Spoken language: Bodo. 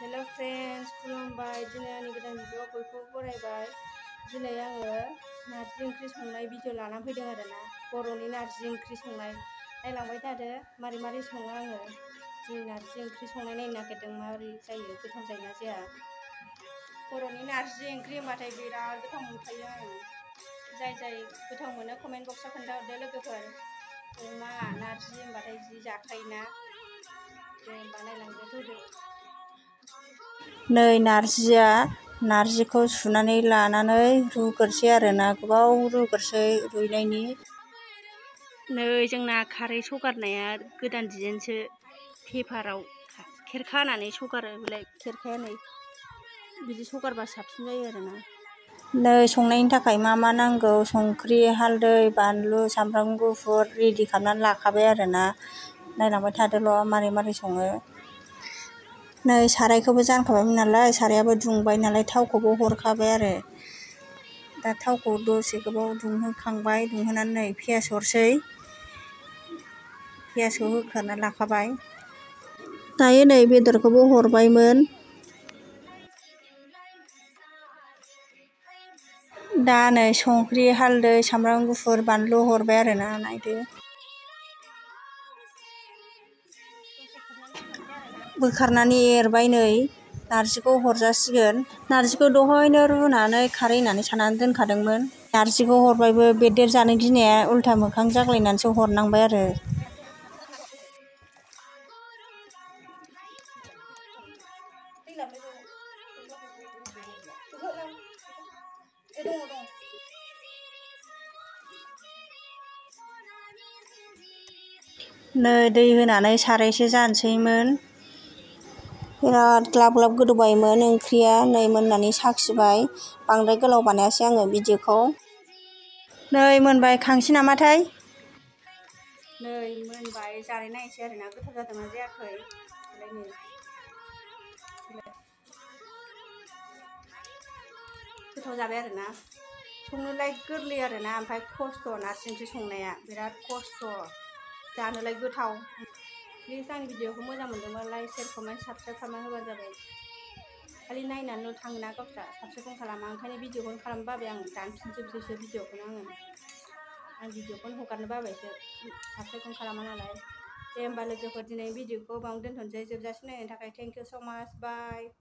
हेलो फ्रेंड्स खुलुमबाय दिनै आंनि गोदान भिडिअ बयखौबो बरायबाय। दिनै आङो नारजि ओंख्रि संनाय भिडिअ लाना फैदों आरोना बर'नि नारजि ओंख्रि संनाय नायलांबाय थादो मारै सङो आङो दिनै नारजि ओंख्रि संनाय नायनो नागिरदों माबोरै जायो गोथाव जायोना जाया। बर'नि नारजि ओंख्रि होनबाथाय बिराद गोथाव मोनखायो आङो। जाय गोथाव मोनो कमेन्ट बक्सआव खोन्थाहरदो लोगोफोर। अमा नारजि होनबाथाय जि जाखायोना दे होनबा नायलांदो फैदो। नै नारजिखौ सुनानै लानानै रुग्रोसै आरोना गोबाव रुग्रोसै रुइनायनि। नै जोंना खारै सगारनाया गोदान डिजाइनसो पेपाराव खेरखा होनानै सगारो बेलाय खेरखाया नै बिदि सगारबा साबसिन जायो आरोना। नै संनायनि थाखाय मा नांगौ संख्रि हालदै बानलु सामब्राम गुफुर रेडि खालामनानै लाखाबाय आरोना नायलांबाय थादोल' मारै सङो। नै सारायखौबो जानखाबायमोन नालाय सारायाबो दुंबाय नालाय थावखौबो हरखाबाय आरो दा थावखौ दसे गोबाव दुंहोखांबाय दुंहोनानै नै पियास हरसै पियासखौ होखाना लाखाबाय। दायो नै बेदरखौबो हरबायमोन। दा नै संख्रि हालदै सामब्राम गुफुर बानलु हरबाय आरोना नायदो बोखारनानै एरबाय। नै नारजिखौ हरजासिगोन। नारजिखौ दहायनो रुनानै खारै होनानै सानानै दोनखादोंमोन। नारजिखौ हरबायबो बेदेर जानो गिनाया उल्था मोखां जाग्लायनानैसो हरनांबाय आरो। नै दै होनानै सारायसे जानोसैमोन। बिराद ग्लाब गोदौबायमोन ओंख्रिया नै मोननानै साखिबाय। बांद्राय गोलाव बानायासै आङो भिडिअखौ। नै मोनबाय खांसै नामाथाय। नै मोनबाय जानाय नायनोसै आरोना गोथाव जादोंना जायाखै। गोथाव जाबाय आरोना संनोलाय गोरलै आरोना ओमफ्राय खस्थ' नारजि ओंख्रि संनाया बिराद खस्थ' जानोलाय गोथाव। प्लिज आंनि भिडिअखौ मोजां मोनदोंबा लाइक शेयार कमेन्ट साबस्क्राइब खालामना होबानो जाबाय। खालि नायनानैल' थाङोना गावस्रा साबस्क्राइबखौनो खालामा ओंखायनो भिडिअखौनो खालामनो बाबाय आं दानफिनजोबसैसो भिडिअखौनो आं भिडिअखौनो हगारनो बाबायसो साबस्क्राइबखौनो खालामा नालाय। दे होमबा लोगोफोर दिनै भिडिअखौ बावनो दोनथ'नोसै जोबजासिम नायनायनि थाखाय थेंक इउ स' माच बाय।